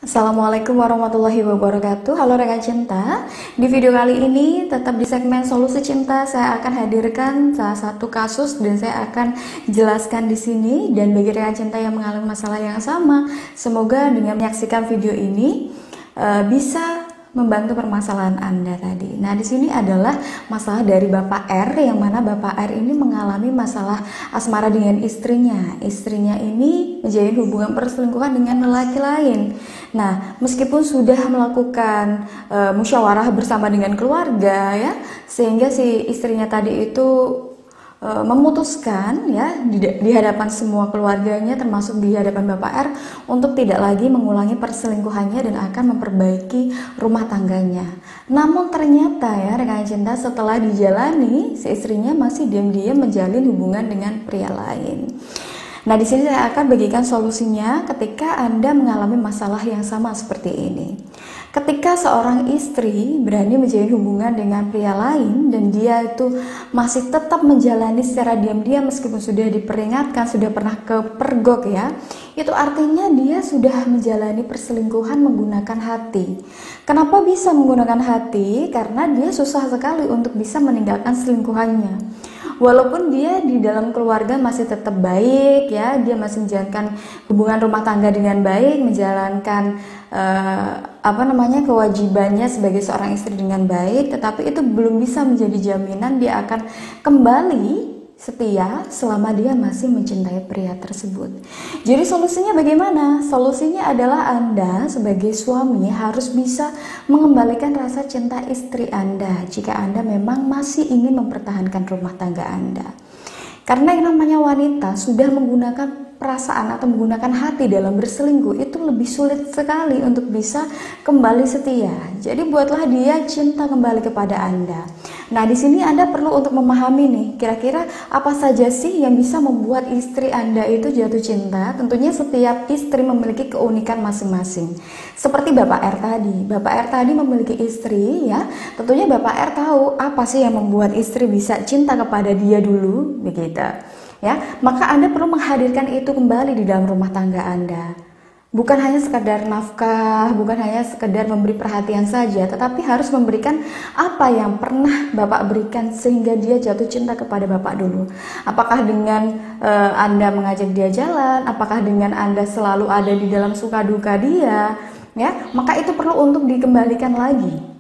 Assalamualaikum warahmatullahi wabarakatuh. Halo rekan cinta. Di video kali ini tetap di segmen solusi cinta saya akan hadirkan salah satu kasus dan saya akan jelaskan di sini. Dan bagi rekan cinta yang mengalami masalah yang sama, semoga dengan menyaksikan video ini bisa membantu permasalahan Anda tadi. Nah, di sini adalah masalah dari Bapak R, yang mana Bapak R ini mengalami masalah asmara dengan istrinya. Istrinya ini menjalin hubungan perselingkuhan dengan lelaki lain. Nah, meskipun sudah melakukan musyawarah bersama dengan keluarga ya, sehingga si istrinya tadi itu memutuskan ya di hadapan semua keluarganya termasuk di hadapan Bapak R untuk tidak lagi mengulangi perselingkuhannya dan akan memperbaiki rumah tangganya. Namun ternyata ya rekan cinta, setelah dijalani si istrinya masih diam-diam menjalin hubungan dengan pria lain. Nah, di sini saya akan bagikan solusinya ketika Anda mengalami masalah yang sama seperti ini. Ketika seorang istri berani menjalin hubungan dengan pria lain dan dia itu masih tetap menjalani secara diam-diam meskipun sudah diperingatkan, sudah pernah kepergok ya, itu artinya dia sudah menjalani perselingkuhan menggunakan hati. Kenapa bisa menggunakan hati? Karena dia susah sekali untuk bisa meninggalkan selingkuhannya. Walaupun dia di dalam keluarga masih tetap baik ya, dia masih menjalankan hubungan rumah tangga dengan baik, menjalankan kewajibannya sebagai seorang istri dengan baik, tetapi itu belum bisa menjadi jaminan dia akan kembali setia selama dia masih mencintai pria tersebut. Jadi solusinya bagaimana? Solusinya adalah Anda sebagai suami harus bisa mengembalikan rasa cinta istri Anda jika Anda memang masih ingin mempertahankan rumah tangga Anda. Karena yang namanya wanita sudah menggunakan perasaan atau menggunakan hati dalam berselingkuh itu lebih sulit sekali untuk bisa kembali setia. Jadi buatlah dia cinta kembali kepada Anda. Nah, di sini Anda perlu untuk memahami nih, kira-kira apa saja sih yang bisa membuat istri Anda itu jatuh cinta? Tentunya setiap istri memiliki keunikan masing-masing. Seperti Bapak R tadi. Bapak R tadi memiliki istri ya. Tentunya Bapak R tahu apa sih yang membuat istri bisa cinta kepada dia dulu, begitu. Ya, maka Anda perlu menghadirkan itu kembali di dalam rumah tangga Anda. Bukan hanya sekedar nafkah, bukan hanya sekedar memberi perhatian saja, tetapi harus memberikan apa yang pernah Bapak berikan sehingga dia jatuh cinta kepada Bapak dulu. Apakah dengan Anda mengajak dia jalan, apakah dengan Anda selalu ada di dalam suka duka dia, ya, maka itu perlu untuk dikembalikan lagi.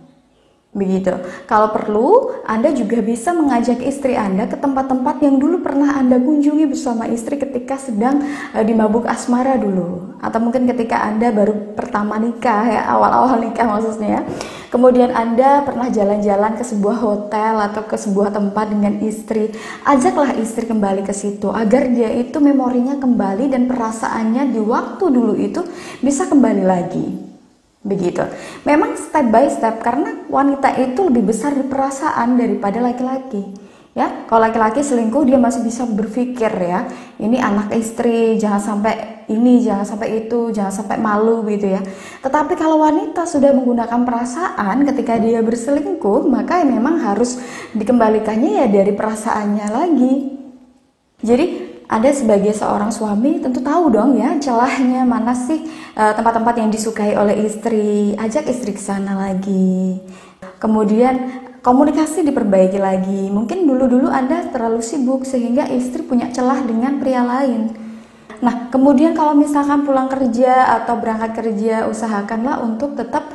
Begitu. Kalau perlu, Anda juga bisa mengajak istri Anda ke tempat-tempat yang dulu pernah Anda kunjungi bersama istri ketika sedang di mabuk asmara dulu. Atau mungkin ketika Anda baru pertama nikah ya, awal-awal nikah maksudnya ya. Kemudian Anda pernah jalan-jalan ke sebuah hotel atau ke sebuah tempat dengan istri. Ajaklah istri kembali ke situ agar dia itu memorinya kembali dan perasaannya di waktu dulu itu bisa kembali lagi. Begitu. Memang step by step karena wanita itu lebih besar di perasaan daripada laki-laki. Ya, kalau laki-laki selingkuh dia masih bisa berpikir ya, ini anak istri, jangan sampai ini, jangan sampai itu, jangan sampai malu gitu ya. Tetapi kalau wanita sudah menggunakan perasaan ketika dia berselingkuh, maka memang harus dikembalikannya ya dari perasaannya lagi. Jadi Anda sebagai seorang suami tentu tahu dong ya celahnya mana sih tempat-tempat yang disukai oleh istri. Ajak istri ke sana lagi. Kemudian komunikasi diperbaiki lagi. Mungkin dulu-dulu Anda terlalu sibuk sehingga istri punya celah dengan pria lain. Nah, kemudian kalau misalkan pulang kerja atau berangkat kerja, usahakanlah untuk tetap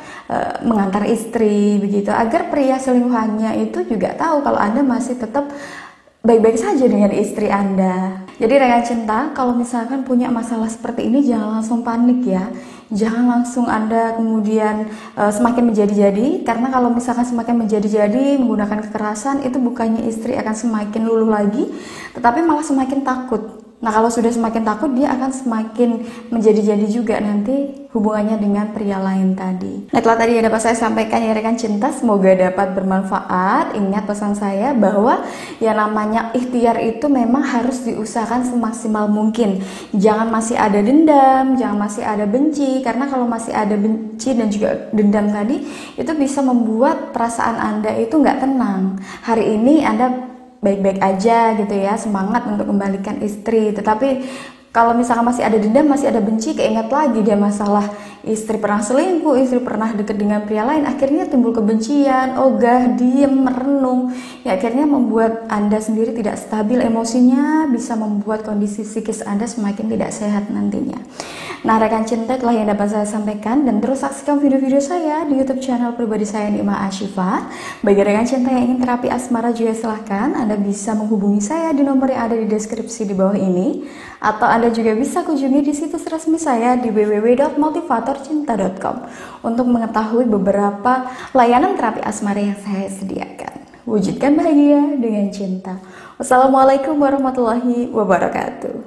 mengantar istri begitu agar pria selingkuhannya itu juga tahu kalau Anda masih tetap baik-baik saja dengan istri Anda. Jadi rekan cinta, kalau misalkan punya masalah seperti ini jangan langsung panik ya. Jangan langsung Anda kemudian semakin menjadi-jadi, karena kalau misalkan semakin menjadi-jadi menggunakan kekerasan, itu bukannya istri akan semakin luluh lagi, tetapi malah semakin takut. Nah, kalau sudah semakin takut, dia akan semakin menjadi-jadi juga nanti hubungannya dengan pria lain tadi. Nah, itulah tadi yang dapat saya sampaikan ya rekan cinta, semoga dapat bermanfaat. Ingat pesan saya bahwa yang namanya ikhtiar itu memang harus diusahakan semaksimal mungkin. Jangan masih ada dendam, jangan masih ada benci, karena kalau masih ada benci dan juga dendam tadi, itu bisa membuat perasaan Anda itu nggak tenang. Hari ini Anda baik-baik aja gitu ya, semangat untuk kembalikan istri, tetapi Kalau misalkan masih ada dendam, masih ada benci, keingat lagi dia masalah istri pernah selingkuh, istri pernah deket dengan pria lain, akhirnya timbul kebencian, ogah, diem, merenung, ya akhirnya membuat Anda sendiri tidak stabil emosinya, bisa membuat kondisi psikis Anda semakin tidak sehat nantinya. Nah, rekan cinta, itulah yang dapat saya sampaikan, dan terus saksikan video-video saya di YouTube channel pribadi saya, Nima Ashifa. Bagi rekan cinta yang ingin terapi asmara juga silahkan Anda bisa menghubungi saya di nomor yang ada di deskripsi di bawah ini, atau Anda juga bisa kunjungi di situs resmi saya di www.motivatorcinta.com untuk mengetahui beberapa layanan terapi asmara yang saya sediakan. Wujudkan bahagia dengan cinta. Wassalamualaikum warahmatullahi wabarakatuh.